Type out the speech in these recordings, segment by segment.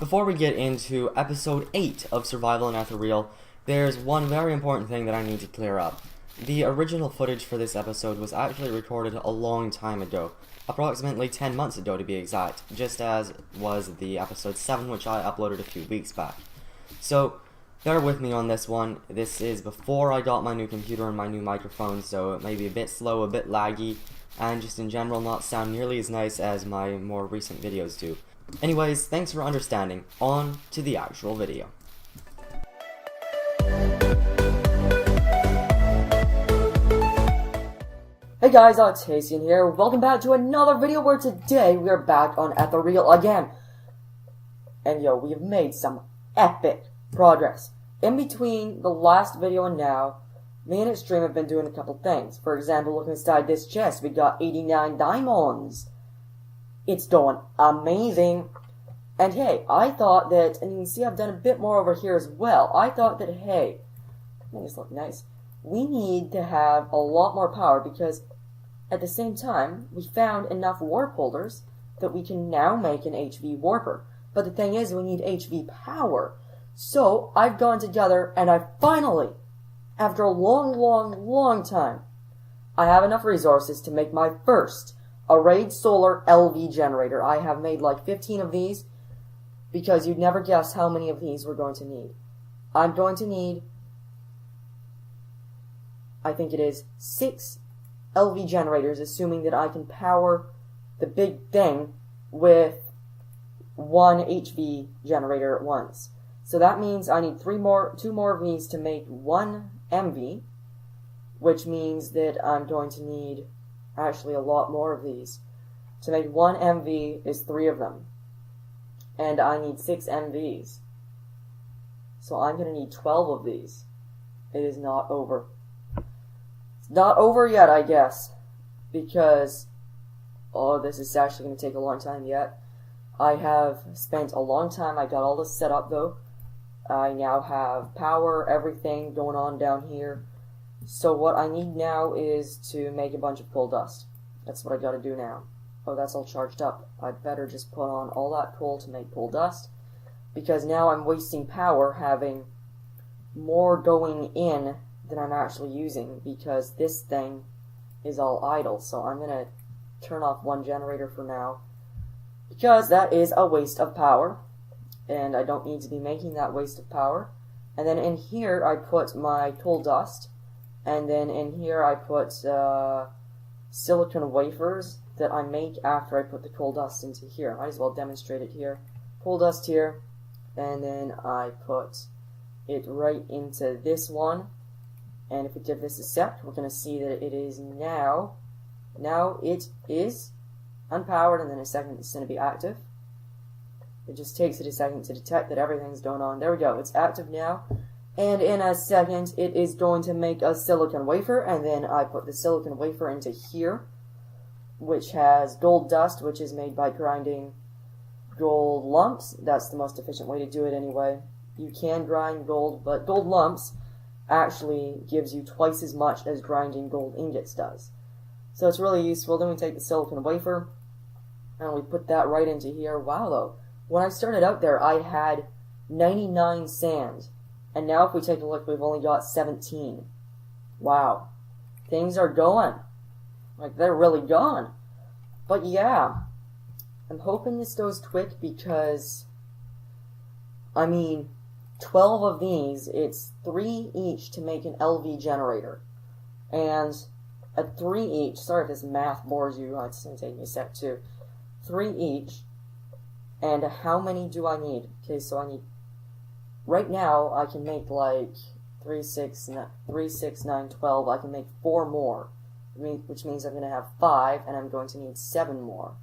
Before we get into episode 8 of Survival in Ethereal, there's one very important thing that I need to clear up. The original footage for this episode was actually recorded a long time ago, approximately 10 months ago to be exact, just as was the episode 7 which I uploaded a few weeks back. So, bear with me on this one. This is before I got my new computer and my new microphone, so it may be a bit slow, a bit laggy, and just in general not sound nearly as nice as my more recent videos do. Anyways, thanks for understanding. On to the actual video. Hey guys, Octacian here. Welcome back to another video where today we are back on Ethereal again. And yo, we have made some epic progress. In between the last video and now, me and Extreme have been doing a couple things. For example, looking inside this chest, we got 89 diamonds. It's going amazing. And hey, I thought that, and you can see I've done a bit more over here as well. I thought that, hey, make this look nice. We need to have a lot more power because at the same time, we found enough warp holders that we can now make an HV warper. But the thing is, we need HV power. So I've gone together and I finally, after a long time, I have enough resources to make my first arrayed solar LV generator. I have made like 15 of these because you'd never guess how many of these we're going to need. I'm going to need, I think it is 6 LV generators, assuming that I can power the big thing with 1 HV generator at once. So that means I need 2 more of these to make 1 MV, which means that I'm going to need actually a lot more of these. To make 1 MV is 3 of them. And I need 6 MVs. So I'm going to need 12 of these. It is not over. It's not over yet, I guess. Because, oh, this is actually going to take a long time yet. I have spent a long time. I got all this set up though. I now have power, everything going on down here. So what I need now is to make a bunch of coal dust. That's what I gotta do now. Oh, that's all charged up. I'd better just put on all that coal to make coal dust, because now I'm wasting power having more going in than I'm actually using, because this thing is all idle. So I'm gonna turn off 1 generator for now, because that is a waste of power, and I don't need to be making that waste of power. And then in here I put my coal dust, and then in here I put silicon wafers that I make after I put the coal dust into here. Might as well demonstrate it here. Coal dust here, and then I put it right into this one. And if we give this a sec, we're going to see that it is now it is unpowered, and then in a second it's going to be active. It just takes it a second to detect that everything's going on. There we go, it's active now. And in a second, it is going to make a silicon wafer, and then I put the silicon wafer into here, which has gold dust, which is made by grinding gold lumps. That's the most efficient way to do it anyway. You can grind gold, but gold lumps actually gives you twice as much as grinding gold ingots does. So it's really useful. Then we take the silicon wafer, and we put that right into here. Wow, though. When I started out there, I had 99 sand. And now if we take a look, we've only got 17. Wow. Things are going. Like, they're really going. But yeah, I'm hoping this goes quick because, I mean, 12 of these, it's 3 each to make an LV generator. And at 3 each, sorry if this math bores you, it's going to take me a sec too. 3 each. And how many do I need? Okay, so I need, right now, I can make like 3, 6, 9, 12. I can make 4 more, which means I'm going to have 5, and I'm going to need 7 more.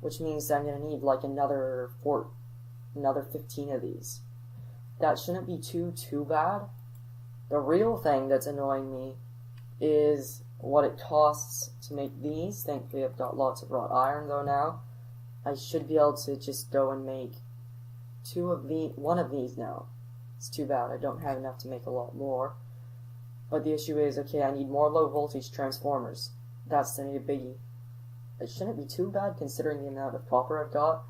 Which means I'm going to need like another 15 of these. That shouldn't be too bad. The real thing that's annoying me is what it costs to make these. Thankfully, I've got lots of wrought iron though now. I should be able to just go and make 1 of these now. It's too bad, I don't have enough to make a lot more. But the issue is, okay, I need more low voltage transformers. That's the biggie. It shouldn't be too bad considering the amount of copper I've got.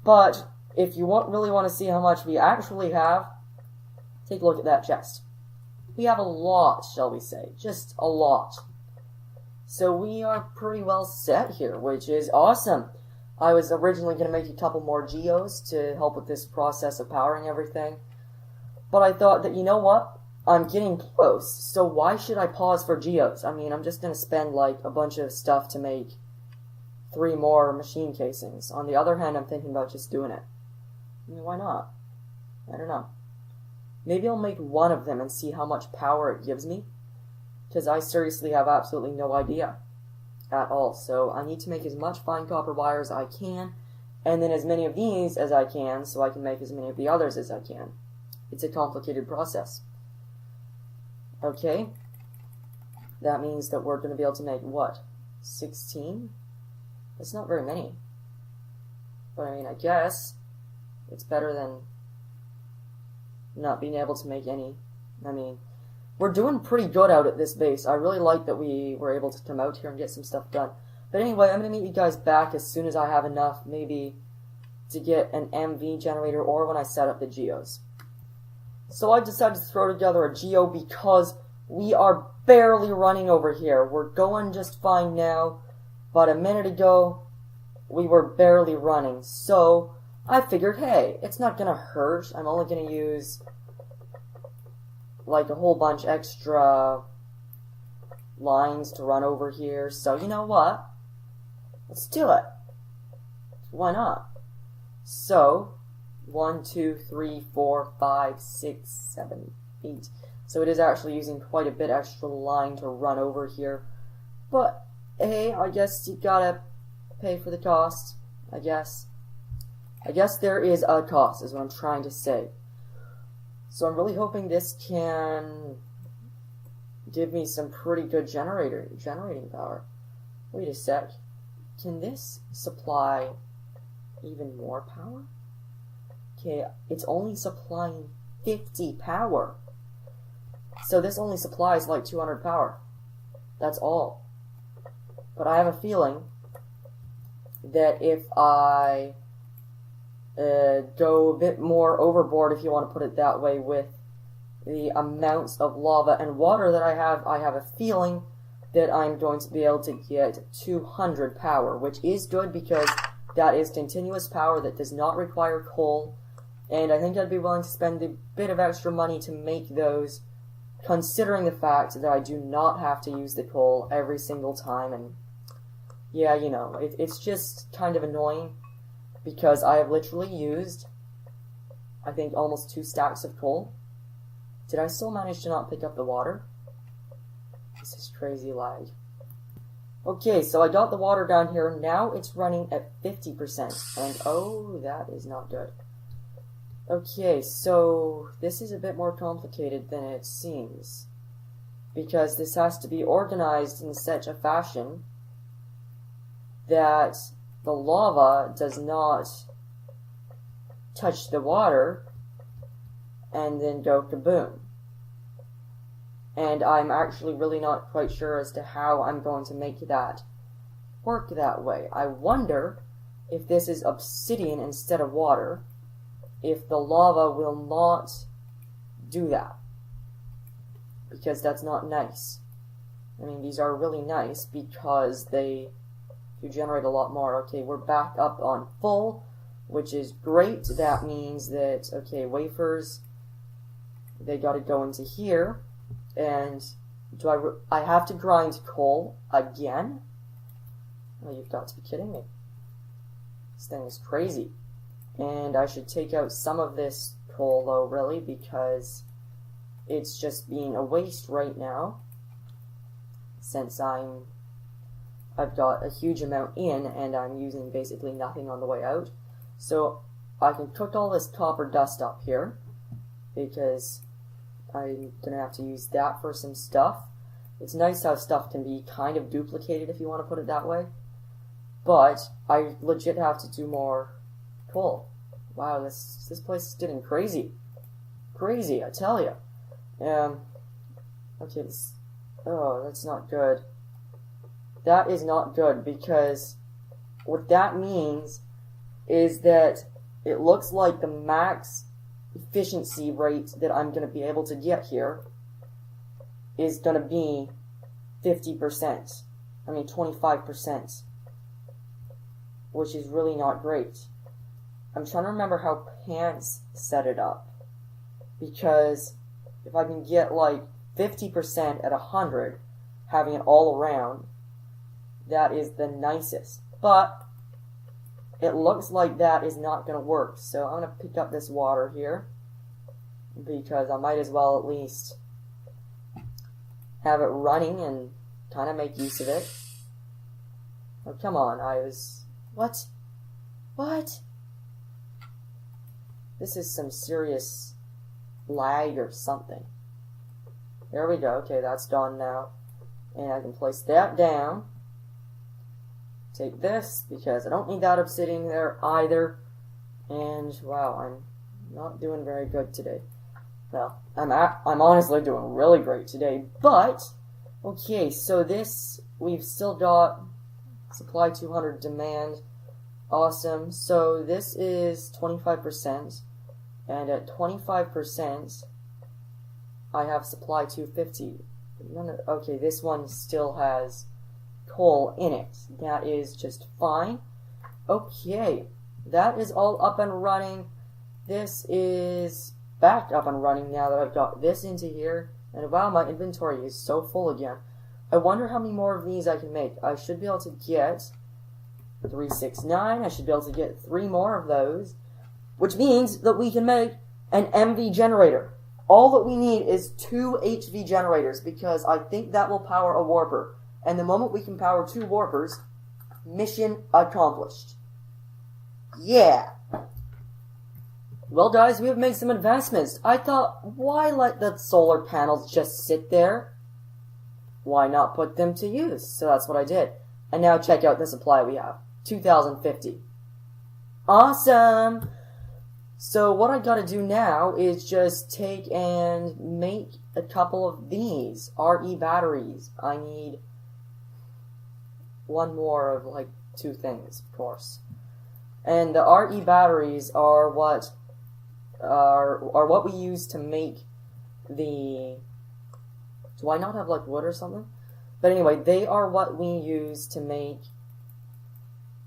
But if you really want to see how much we actually have, take a look at that chest. We have a lot, shall we say. Just a lot. So we are pretty well set here, which is awesome. I was originally going to make a couple more geos to help with this process of powering everything. But I thought that, you know what? I'm getting close, so why should I pause for geos? I mean, I'm just going to spend like a bunch of stuff to make 3 more machine casings. On the other hand, I'm thinking about just doing it. I mean, why not? I don't know. Maybe I'll make one of them and see how much power it gives me. Because I seriously have absolutely no idea at all. So I need to make as much fine copper wire as I can, and then as many of these as I can, so I can make as many of the others as I can. It's a complicated process. Okay. That means that we're going to be able to make, what, 16? That's not very many. But I mean, I guess it's better than not being able to make any. I mean, we're doing pretty good out at this base. I really like that we were able to come out here and get some stuff done. But anyway, I'm going to meet you guys back as soon as I have enough, maybe, to get an MV generator or when I set up the geos. So I decided to throw together a geo because we are barely running over here. We're going just fine now, but a minute ago, we were barely running. So I figured, hey, it's not going to hurt. I'm only going to use like a whole bunch extra lines to run over here. So you know what? Let's do it. Why not? So 1, 2, 3, 4, 5, 6, 7, 8. So it is actually using quite a bit extra line to run over here. But hey, I guess you gotta pay for the cost. I guess there is a cost, is what I'm trying to say. So I'm really hoping this can give me some pretty good generating power. Wait a sec. Can this supply even more power? Okay, it's only supplying 50 power. So this only supplies like 200 power. That's all. But I have a feeling that if I go a bit more overboard, if you want to put it that way, with the amounts of lava and water that I have a feeling that I'm going to be able to get 200 power, which is good because that is continuous power that does not require coal, and I think I'd be willing to spend a bit of extra money to make those, considering the fact that I do not have to use the coal every single time. And yeah, you know, it's just kind of annoying because I have literally used, I think, almost 2 stacks of coal. Did I still manage to not pick up the water? This is crazy lag. Okay, so I got the water down here. Now it's running at 50%. And oh, that is not good. Okay, so this is a bit more complicated than it seems, because this has to be organized in such a fashion that the lava does not touch the water and then go kaboom. And I'm actually really not quite sure as to how I'm going to make that work that way. I wonder if this is obsidian instead of water, if the lava will not do that, because that's not nice. I mean, these are really nice because they do generate a lot more. Okay, we're back up on full, which is great. That means that, okay, wafers, they gotta go into here, and do I have to grind coal again? Oh, you've got to be kidding me. This thing is crazy. And I should take out some of this coal, though, really, because it's just being a waste right now, since I've got a huge amount in, and I'm using basically nothing on the way out. So I can cook all this copper dust up here, because I'm going to have to use that for some stuff. It's nice how stuff can be kind of duplicated, if you want to put it that way. But I legit have to do more coal. Wow, this place is getting crazy. Crazy, I tell you. Okay, oh, that's not good. That is not good, because what that means is that it looks like the max efficiency rate that I'm going to be able to get here is going to be 50%. 25%. Which is really not great. I'm trying to remember how Pants set it up. Because if I can get like 50% at 100, having it all around, that is the nicest. But it looks like that is not going to work. So I'm going to pick up this water here. Because I might as well at least have it running and kind of make use of it. Oh, come on, What? What? This is some serious lag or something. There we go. Okay, that's done now. And I can place that down. Take this, because I don't need that sitting there either. And, wow, I'm not doing very good today. Well, I'm honestly doing really great today, but, okay, so this, we've still got supply 200, demand, awesome. So this is 25%, and at 25%, I have supply 250. Okay, this one still has coal in it. That is just fine. Okay, that is all up and running. This is back up and running now that I've got this into here. And wow, my inventory is so full again. I wonder how many more of these I can make. I should be able to get 369. I should be able to get 3 more of those. Which means that we can make an MV generator. All that we need is 2 HV generators, because I think that will power a warper. And the moment we can power 2 warpers, mission accomplished. Yeah! Well, guys, we have made some advancements. I thought, why let the solar panels just sit there? Why not put them to use? So that's what I did. And now check out the supply we have. 2,050. Awesome! So what I gotta do now is just take and make a couple of these RE batteries. I need one more of like 2 things, of course. And the RE batteries are what we use to make the... Do I not have like wood or something? But anyway, they are what we use to make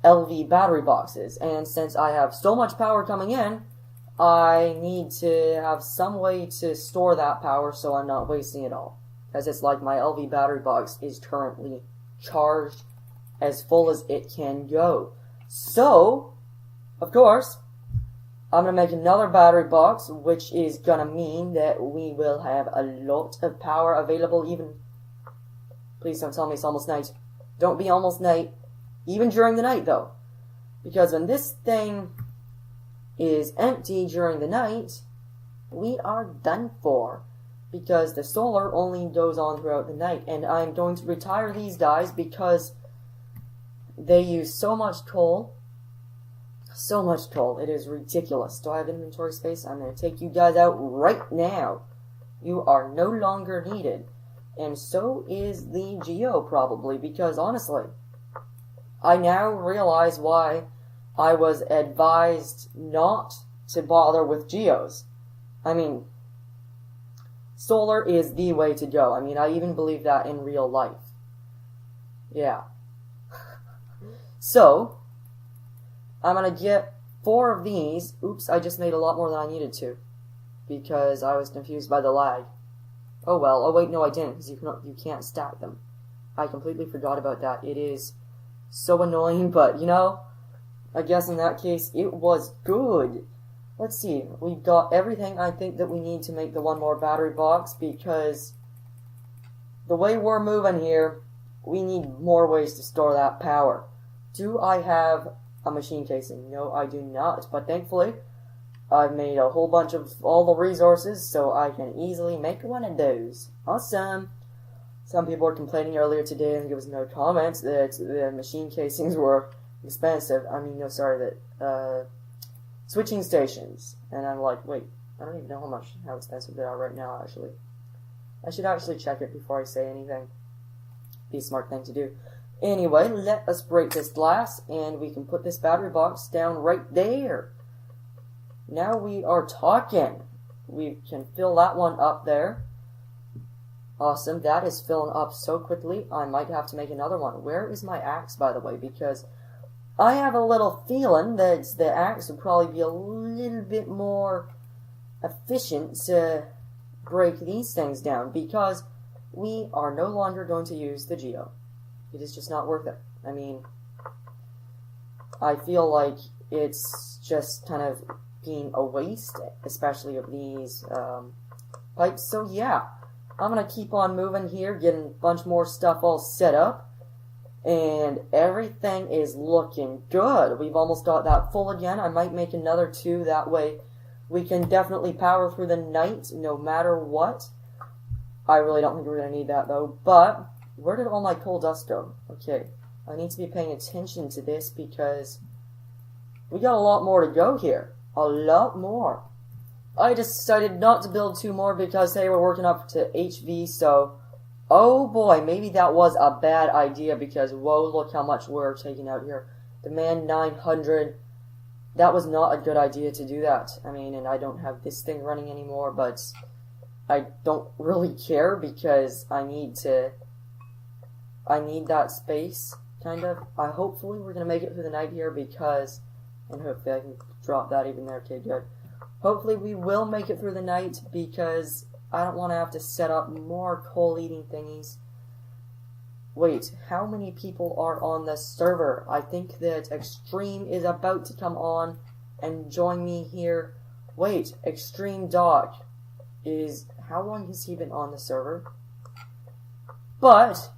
LV battery boxes. And since I have so much power coming in, I need to have some way to store that power so I'm not wasting it all. Because it's like my LV battery box is currently charged as full as it can go. So, of course, I'm going to make another battery box, which is going to mean that we will have a lot of power available even... Please don't tell me it's almost night. Don't be almost night. Even during the night, though. Because when this thing is empty during the night, we are done for. Because the solar only goes on throughout the night. And I'm going to retire these guys because they use so much coal. So much coal. It is ridiculous. Do I have inventory space? I'm going to take you guys out right now. You are no longer needed. And so is the Geo, probably. Because, honestly, I now realize why I was advised not to bother with Geos. I mean, solar is the way to go. I mean, I even believe that in real life. Yeah. So, I'm going to get 4 of these. Oops, I just made a lot more than I needed to. Because I was confused by the lag. Oh well, oh wait, no I didn't, because you can't stack them. I completely forgot about that. It is so annoying, but, you know, I guess in that case, it was good. Let's see, we've got everything I think that we need to make the one more battery box, because the way we're moving here, we need more ways to store that power. Do I have a machine casing? No, I do not, but thankfully, I've made a whole bunch of all the resources, so I can easily make one of those. Awesome! Some people were complaining earlier today, and there was no comments, that the machine casings were expensive. I mean, no, sorry, that, switching stations. And I'm like, wait, I don't even know how expensive they are right now, actually. I should actually check it before I say anything. Be a smart thing to do. Anyway, let us break this glass, and we can put this battery box down right there. Now we are talking. We can fill that one up there. Awesome, that is filling up so quickly, I might have to make another one. Where is my axe, by the way? Because I have a little feeling that the axe would probably be a little bit more efficient to break these things down, because we are no longer going to use the geo. It is just not worth it. I mean, I feel like it's just kind of being a waste, especially of these pipes. So yeah, I'm going to keep on moving here, getting a bunch more stuff all set up, and everything is looking good. We've almost got that full again. I might make another 2, that way we can definitely power through the night no matter what. I really don't think we're going to need that though, but where did all my coal dust go? Okay, I need to be paying attention to this because we got a lot more to go here. A lot more. I decided not to build 2 more because they were working up to HV, so oh boy, maybe that was a bad idea because whoa, look how much we're taking out here. Demand 900. That was not a good idea to do that. I mean, and I don't have this thing running anymore, but I don't really care because I need that space, kind of. Hopefully we're going to make it through the night here because, and hopefully I can drop that even there. Okay, good. Hopefully we will make it through the night because I don't want to have to set up more coal-eating thingies. Wait, how many people are on the server? I think that Extreme is about to come on and join me here. Wait, Extreme Dog is... How long has he been on the server? But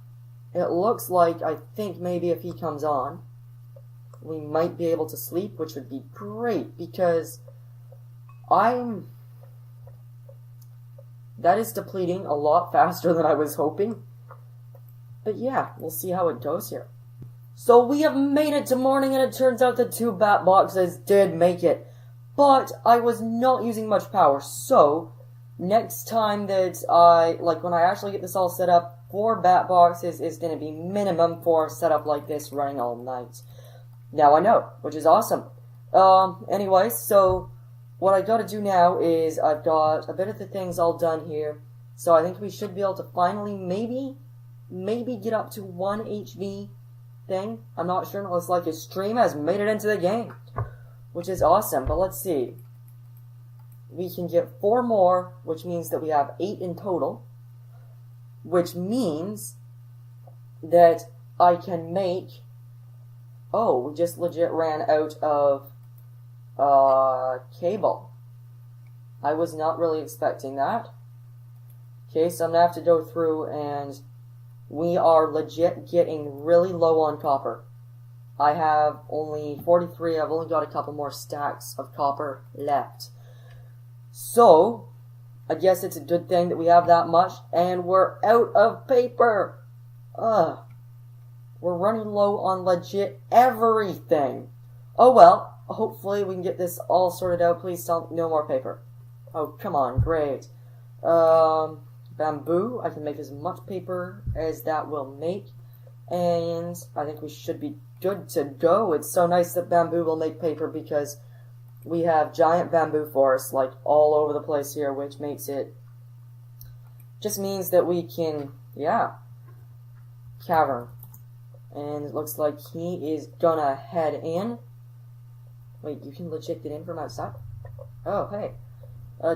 it looks like, I think maybe if he comes on, we might be able to sleep, which would be great because that is depleting a lot faster than I was hoping. But yeah, we'll see how it goes here. So we have made it to morning, and it turns out the 2 bat boxes did make it. But I was not using much power, so next time that when I actually get this all set up, 4 bat boxes is going to be minimum for a setup like this running all night. Now I know, which is awesome. Anyway, so what I gotta do now is I've got a bit of the things all done here. So I think we should be able to finally maybe get up to 1 HV thing. I'm not sure. It looks like his stream has made it into the game, which is awesome. But let's see. We can get 4 more, which means that we have 8 in total, which means that I can make... Oh, we just legit ran out of cable. I was not really expecting that. Okay, so I'm going to have to go through, and we are legit getting really low on copper. I have only 43. I've only got a couple more stacks of copper left. So, I guess it's a good thing that we have that much, and we're out of paper. We're running low on legit everything. Oh well, hopefully we can get this all sorted out. Please don't, no more paper. Oh, come on, great. Bamboo, I can make as much paper as that will make. And I think we should be good to go. It's so nice that bamboo will make paper because we have giant bamboo forests like all over the place here, which makes it, just means that we can, cavern. And it looks like he is gonna head in. Wait, you can legit get in from outside? Oh, hey.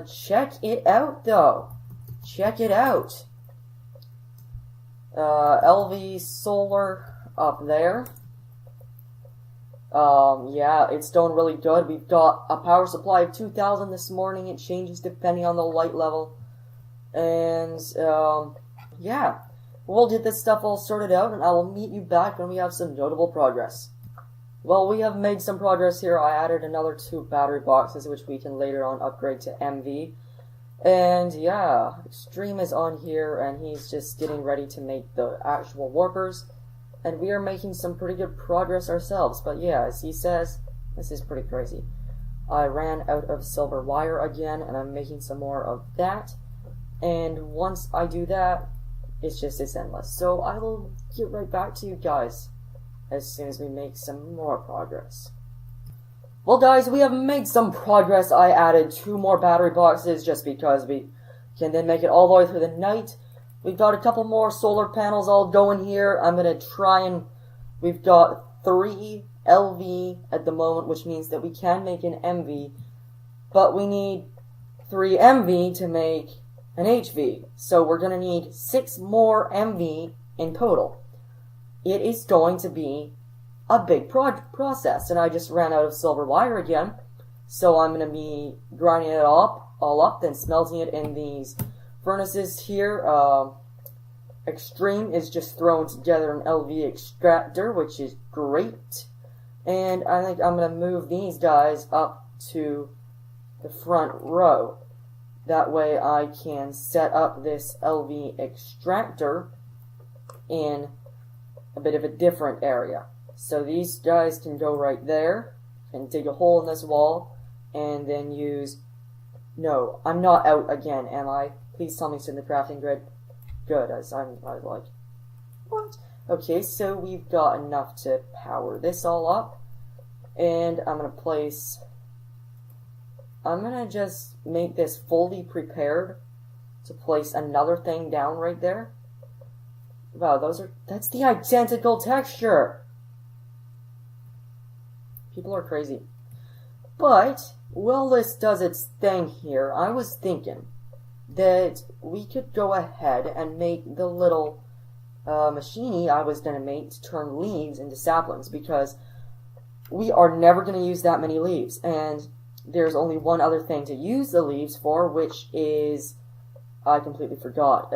Check it out, though. Check it out. LV solar up there. Yeah, it's doing really good. We've got a power supply of 2,000 this morning. It changes depending on the light level. And, yeah. We'll get this stuff all sorted out, and I will meet you back when we have some notable progress. Well, we have made some progress here. I added another 2 battery boxes, which we can later on upgrade to MV. And yeah, Extreme is on here, and he's just getting ready to make the actual warpers. And we are making some pretty good progress ourselves. But yeah, as he says, this is pretty crazy. I ran out of silver wire again, and I'm making some more of that. And once I do that, it's endless. So I will get right back to you guys as soon as we make some more progress. Well, guys, we have made some progress. I added 2 more battery boxes just because we can then make it all the way through the night. We've got a couple more solar panels all going here. I'm going to try and... We've got 3 LV at the moment, which means that we can make an MV. But we need 3 MV to make an HV. So we're going to need 6 more MV in total. It is going to be a big process. And I just ran out of silver wire again. So I'm going to be grinding it all up, then smelting it in these furnaces here. Extreme is just throwing together an LV extractor, which is great. And I think I'm going to move these guys up to the front row. That way I can set up this LV extractor in a bit of a different area. So these guys can go right there and dig a hole in this wall and then use... No, I'm not out again, am I? Please tell me it's in the crafting grid. Good, I was like, what? Okay, so we've got enough to power this all up. And I'm going to just make this fully prepared to place another thing down right there. Wow, that's the identical texture! People are crazy. But, while this does its thing here, I was thinking that we could go ahead and make the little machine I was going to make to turn leaves into saplings, because we are never going to use that many leaves, and there's only one other thing to use the leaves for, which is, I completely forgot,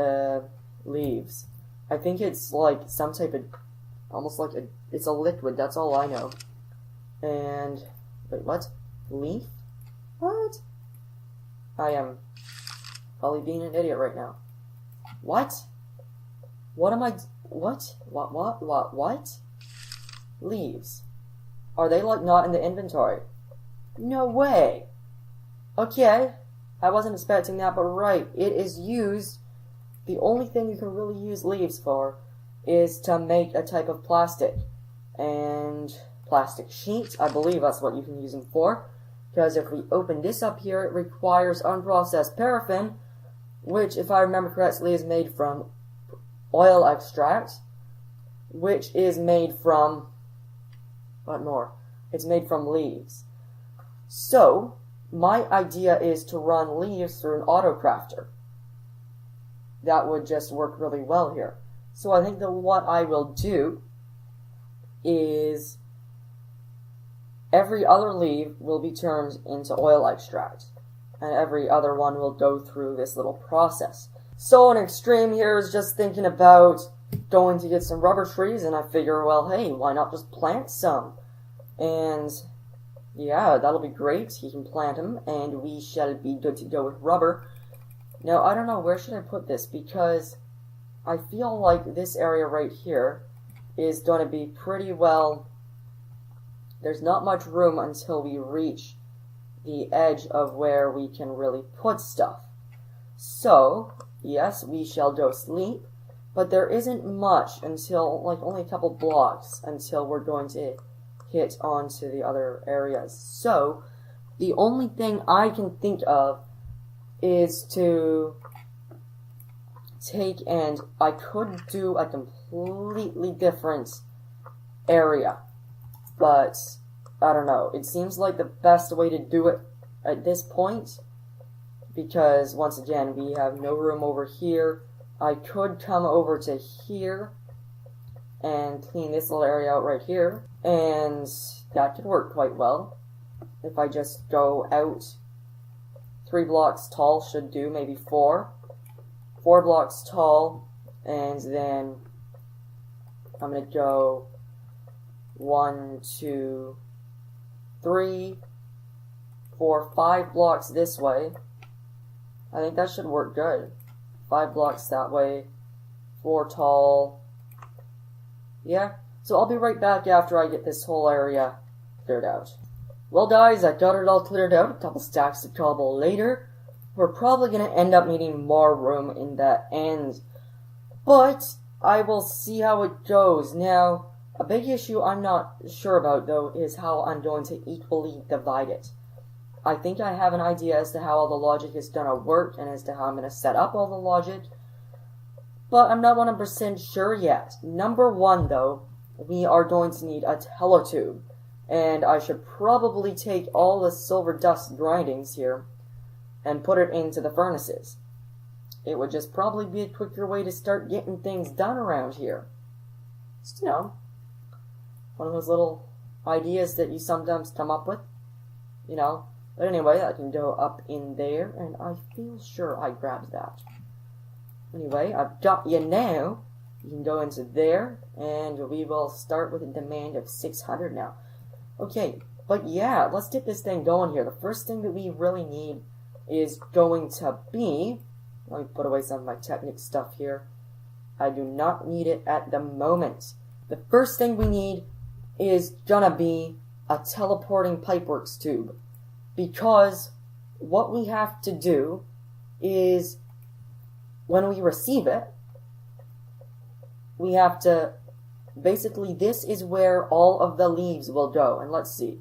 leaves. I think it's like some type of, almost like it's a liquid, that's all I know. And, wait, what? Leaf? What? I am probably being an idiot right now. What? What am I... What? What? Leaves. Are they, like, not in the inventory? No way! Okay. I wasn't expecting that, but right. It is used... The only thing you can really use leaves for is to make a type of plastic. And plastic sheets, I believe that's what you can use them for. Because if we open this up here, it requires unprocessed paraffin, which, if I remember correctly, is made from oil extract, which is made from... What more? It's made from leaves. So, my idea is to run leaves through an autocrafter. That would just work really well here. So I think that what I will do is every other leaf will be turned into oil extract, and every other one will go through this little process. So an extreme here is just thinking about going to get some rubber trees, and I figure, well, hey, why not just plant some? And yeah, that'll be great. He can plant them, and we shall be good to go with rubber. Now, I don't know, where should I put this? Because I feel like this area right here is going to be pretty well... There's not much room until we reach the edge of where we can really put stuff. So, yes, we shall go sleep, but there isn't much until, like, only a couple blocks until we're going to hit onto the other areas. So, the only thing I can think of is to take, and I could do a completely different area, but I don't know. It seems like the best way to do it at this point, because once again, we have no room over here. I could come over to here and clean this little area out right here, and that could work quite well. If I just go out 3 blocks tall should do, maybe 4. 4 blocks tall, and then I'm going to go 1, 2, 3, 4, 5 blocks this way. I think that should work good. 5 blocks that way, 4 tall. Yeah, so I'll be right back after I get this whole area cleared out. Well, guys, I got it all cleared out. A couple stacks of cobble later. We're probably going to end up needing more room in that end. But I will see how it goes. Now, A big issue I'm not sure about, though, is how I'm going to equally divide it. I think I have an idea as to how all the logic is going to work and as to how I'm going to set up all the logic, but I'm not 100% sure yet. Number one, though, we are going to need a teletube, and I should probably take all the silver dust grindings here and put it into the furnaces. It would just probably be a quicker way to start getting things done around here. Just, one of those little ideas that you sometimes come up with, But anyway, I can go up in there, and I feel sure I grabbed that. Anyway, I've got you now. You can go into there, and we will start with a demand of 600 now. Okay, but yeah, let's get this thing going here. The first thing that we really need is going to be... Let me put away some of my Technic stuff here. I do not need it at the moment. The first thing we need is gonna be a teleporting pipeworks tube. Because what we have to do is, when we receive it, we have to, basically this is where all of the leaves will go. And let's see.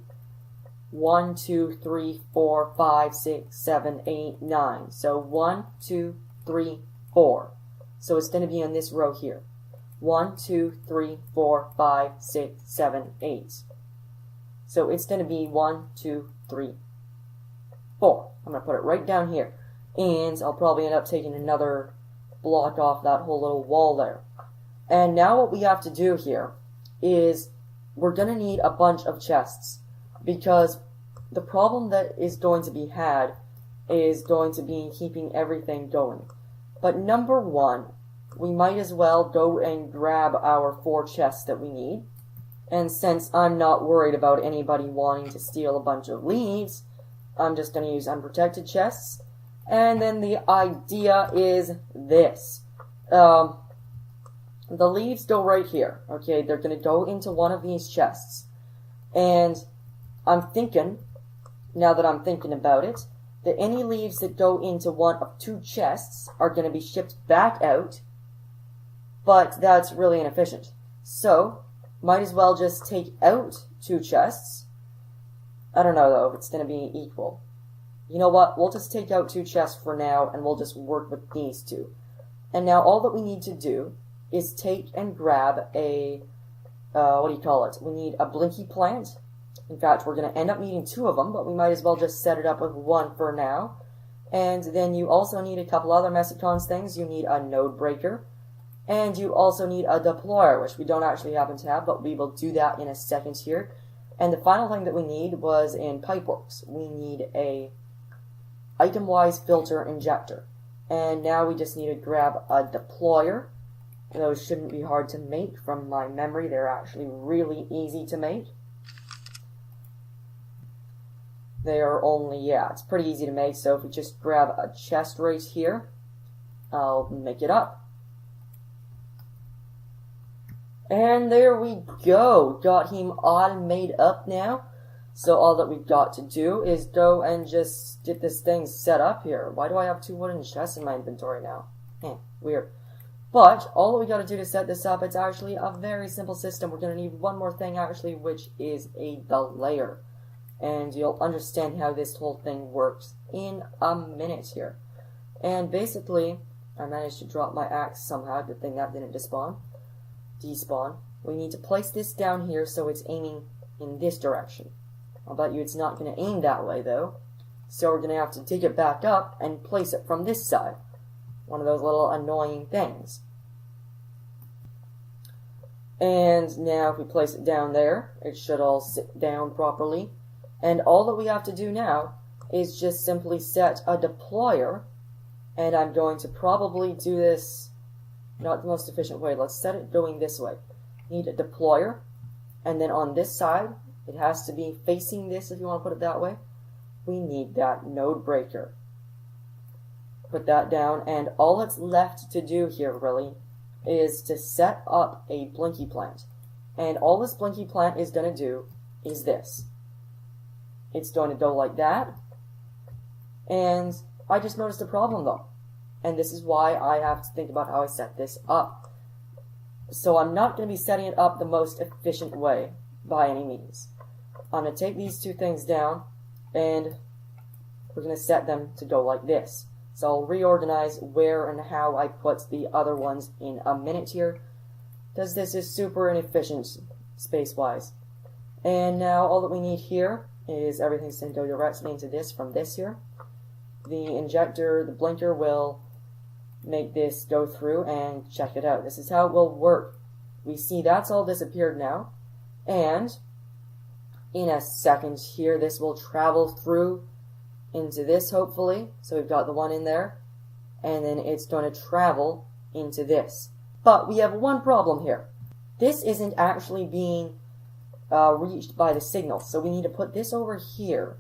1, 2, 3, 4, 5, 6, 7, 8, 9. So 1, 2, 3, 4. So it's going to be on this row here. 1, 2, 3, 4, 5, 6, 7, 8. So it's going to be 1, 2, 3, 4. I'm going to put it right down here. And I'll probably end up taking another block off that whole little wall there. And now what we have to do here is we're going to need a bunch of chests. Because the problem that is going to be had is going to be keeping everything going. But number one, we might as well go and grab our 4 chests that we need. And since I'm not worried about anybody wanting to steal a bunch of leaves, I'm just going to use unprotected chests. And then the idea is this. The leaves go right here. Okay, they're going to go into one of these chests. And I'm thinking, now that I'm thinking about it, that any leaves that go into one of 2 chests are going to be shipped back out, but that's really inefficient. So, might as well just take out 2 chests. I don't know, though, if it's going to be equal. You know what? We'll just take out 2 chests for now, and we'll just work with these 2. And now all that we need to do is take and grab a, we need a blinky plant. In fact, we're going to end up needing 2 of them, but we might as well just set it up with 1 for now. And then you also need a couple other Mesicons things. You need a node breaker. And you also need a deployer, which we don't actually happen to have, but we will do that in a second here. And the final thing that we need was in Pipeworks. We need a item-wise filter injector. And now we just need to grab a deployer. Those shouldn't be hard to make from my memory. They're actually really easy to make. They are only, it's pretty easy to make, so if we just grab a chest right here, I'll make it up. And there we go, got him all made up now. So all that we've got to do is go and just get this thing set up here. Why do I have 2 wooden chests in my inventory now? Weird. But all that we got to do to set this up, it's actually a very simple system. We're going to need one more thing actually, which is a delayer. And you'll understand how this whole thing works in a minute here. And basically, I managed to drop my axe somehow. Good thing that didn't despawn. We need to place this down here so it's aiming in this direction. I'll bet you it's not going to aim that way though. So we're going to have to dig it back up and place it from this side. One of those little annoying things. And now if we place it down there, it should all sit down properly. And all that we have to do now is just simply set a deployer. And I'm going to probably do this not the most efficient way. Let's set it going this way. Need a deployer. And then on this side, it has to be facing this if you want to put it that way. We need that node breaker. Put that down. And all that's left to do here really is to set up a blinky plant. And all this blinky plant is going to do is this. It's going to go like that. And I just noticed a problem though. And this is why I have to think about how I set this up. So I'm not going to be setting it up the most efficient way by any means. I'm going to take these two things down, and we're going to set them to go like this. So I'll reorganize where and how I put the other ones in a minute here, because this is super inefficient space-wise. And now all that we need here is everything's going to go directly into this from this here. The injector, the blinker will make this go through and check it out. This is how it will work. We see that's all disappeared now, and in a second here this will travel through into this, hopefully. So we've got the one in there, and then it's going to travel into this. But we have one problem here. This isn't actually being reached by the signal, so we need to put this over here,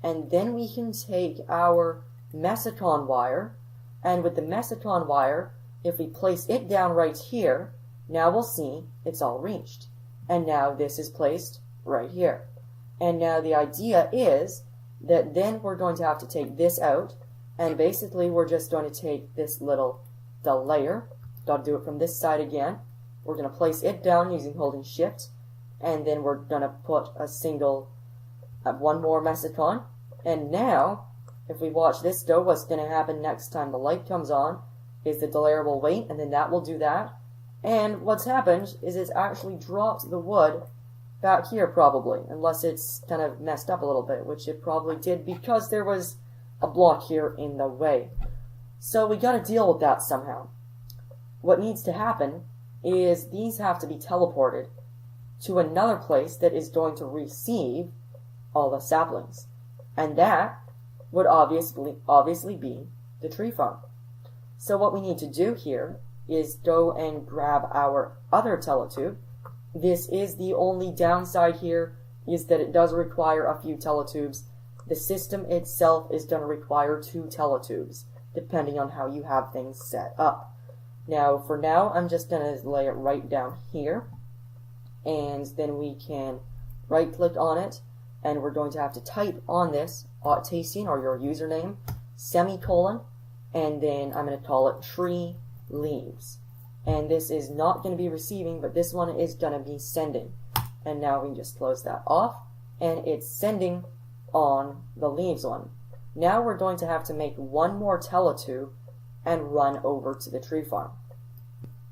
and then we can take our mesotron wire, and with the mesotron wire, if we place it down right here, now we'll see it's all reached. And now this is placed right here. And now the idea is that then we're going to have to take this out, and basically we're just going to take this little layer, got to do it from this side again, we're going to place it down using holding shift, and then we're going to put a single, one more mesotron, and now, if we watch this go, what's going to happen next time the light comes on is the delayer will wait, and then that will do that, and what's happened is it's actually dropped the wood back here probably, unless it's kind of messed up a little bit, which it probably did because there was a block here in the way. So we got to deal with that somehow. What needs to happen is these have to be teleported to another place that is going to receive all the saplings, and that would obviously be the tree farm. So what we need to do here is go and grab our other teletube. This is the only downside here, is that it does require a few teletubes. The system itself is going to require 2 teletubes, depending on how you have things set up. Now, for now, I'm just going to lay it right down here, and then we can right-click on it, and we're going to have to type on this, octacian, or your username, semicolon, and then I'm going to call it tree leaves. And this is not going to be receiving, but this one is going to be sending. And now we can just close that off, and it's sending on the leaves one. Now we're going to have to make one more teletube and run over to the tree farm.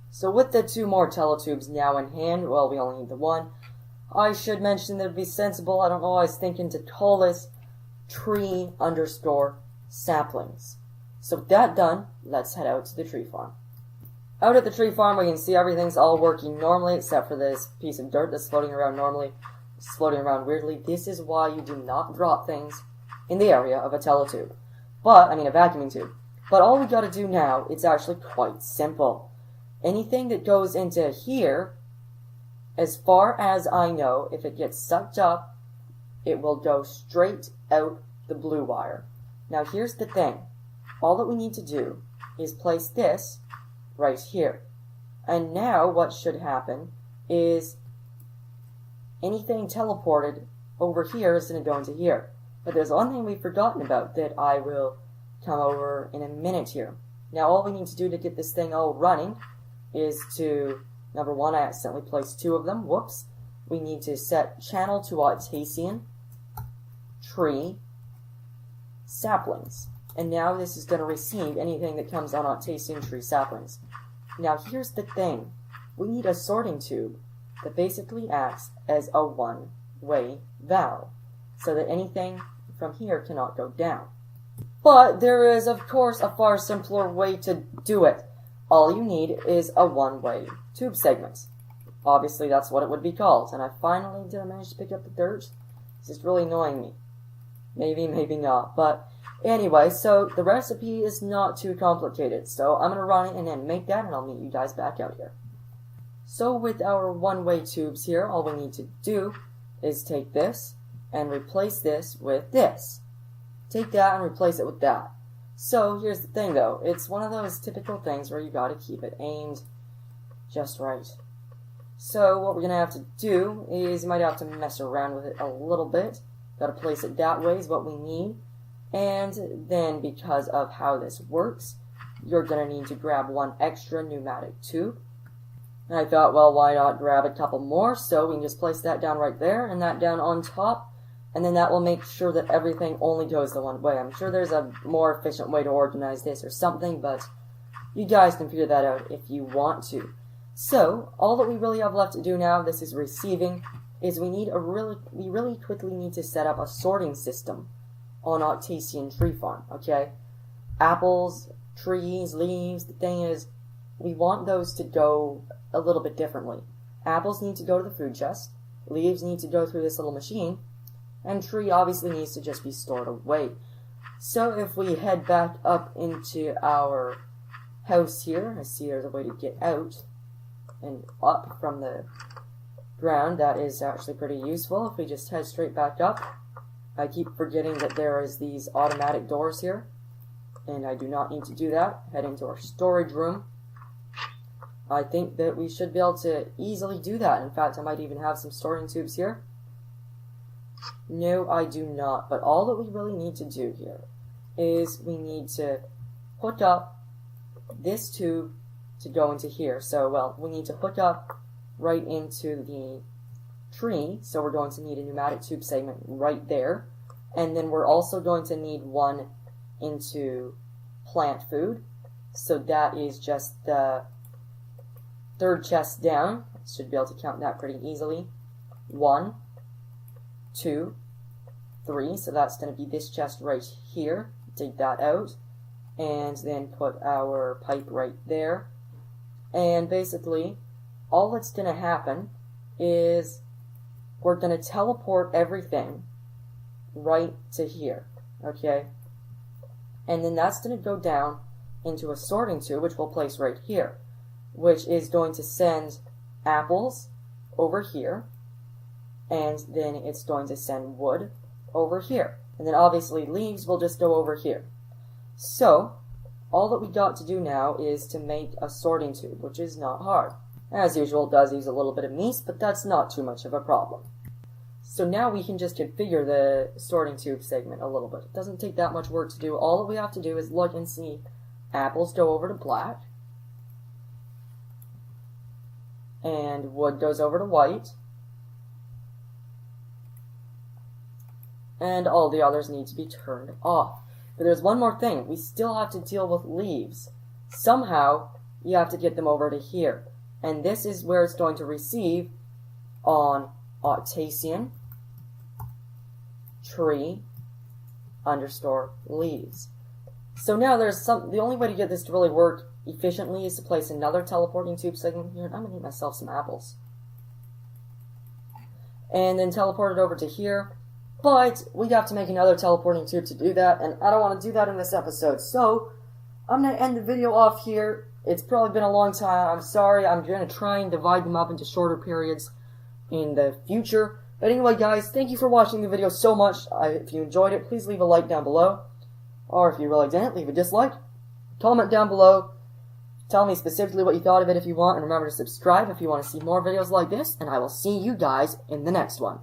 So with the 2 more teletubes now in hand, well, we only need the one. I should mention that it'd be sensible, I don't know, I was thinking to call this tree _ saplings. So with that done, let's head out to the tree farm. Out at the tree farm, we can see everything's all working normally, except for this piece of dirt that's floating around normally. It's floating around weirdly. This is why you do not drop things in the area of a teletube. A vacuuming tube. But all we gotta do now, it's actually quite simple. Anything that goes into here, as far as I know, if it gets sucked up, it will go straight out the blue wire. Now here's the thing. All that we need to do is place this right here. And now what should happen is anything teleported over here is going to go into here. But there's one thing we've forgotten about that I will come over in a minute here. Now all we need to do to get this thing all running is to, number 1, I accidentally placed 2 of them, whoops. We need to set channel to octacian, tree, saplings. And now this is going to receive anything that comes on octacian tree saplings. Now here's the thing. We need a sorting tube that basically acts as a one-way valve, so that anything from here cannot go down. But there is, of course, a far simpler way to do it. All you need is a one-way tube segment. Obviously, that's what it would be called. And I finally did manage to pick up the dirt. This is really annoying me. Maybe, maybe not. But anyway, so the recipe is not too complicated. So I'm going to run it and then make that, and I'll meet you guys back out here. So with our one-way tubes here, all we need to do is take this and replace this with this. Take that and replace it with that. So here's the thing though, it's one of those typical things where you gotta keep it aimed just right. So what we're gonna have to do is you might have to mess around with it a little bit. Gotta place it that way is what we need. And then because of how this works, you're gonna need to grab one extra pneumatic tube. And I thought, well, why not grab a couple more? So we can just place that down right there and that down on top. And then that will make sure that everything only goes the one way. I'm sure there's a more efficient way to organize this or something, but you guys can figure that out if you want to. So, all that we really have left to do now, this is receiving, is we really quickly need to set up a sorting system on Octacian Tree Farm, okay? Apples, trees, leaves, the thing is, we want those to go a little bit differently. Apples need to go to the food chest, leaves need to go through this little machine, and tree obviously needs to just be stored away. So if we head back up into our house here, I see there's a way to get out and up from the ground. That is actually pretty useful if we just head straight back up. I keep forgetting that there is these automatic doors here, and I do not need to do that. Head into our storage room. I think that we should be able to easily do that. In fact, I might even have some storing tubes here. No, I do not. But all that we really need to do here is we need to hook up this tube to go into here. So, well, we need to hook up right into the tree. So we're going to need a pneumatic tube segment right there. And then we're also going to need one into plant food. So that is just the third chest down. Should be able to count that pretty easily. 1, 2, 3. So that's going to be this chest right here. Dig that out. And then put our pipe right there. And basically, all that's going to happen is we're going to teleport everything right to here. Okay? And then that's going to go down into a sorting tube, which we'll place right here, which is going to send apples over here, and then it's going to send wood over here. And then obviously leaves will just go over here. So, all that we got to do now is to make a sorting tube, which is not hard. As usual, it does use a little bit of meat, but that's not too much of a problem. So now we can just configure the sorting tube segment a little bit. It doesn't take that much work to do. All that we have to do is look and see apples go over to black, and wood goes over to white, and all the others need to be turned off. But there's one more thing. We still have to deal with leaves. Somehow, you have to get them over to here. And this is where it's going to receive on octacian tree underscore leaves. So now the only way to get this to really work efficiently is to place another teleporting tube segment here. And I'm going to need myself some apples. And then teleport it over to here. But we have to make another teleporting tube to do that, and I don't want to do that in this episode. So, I'm going to end the video off here. It's probably been a long time. I'm sorry. I'm going to try and divide them up into shorter periods in the future. But anyway, guys, thank you for watching the video so much. If you enjoyed it, please leave a like down below. Or if you really didn't, leave a dislike. Comment down below. Tell me specifically what you thought of it if you want. And remember to subscribe if you want to see more videos like this. And I will see you guys in the next one.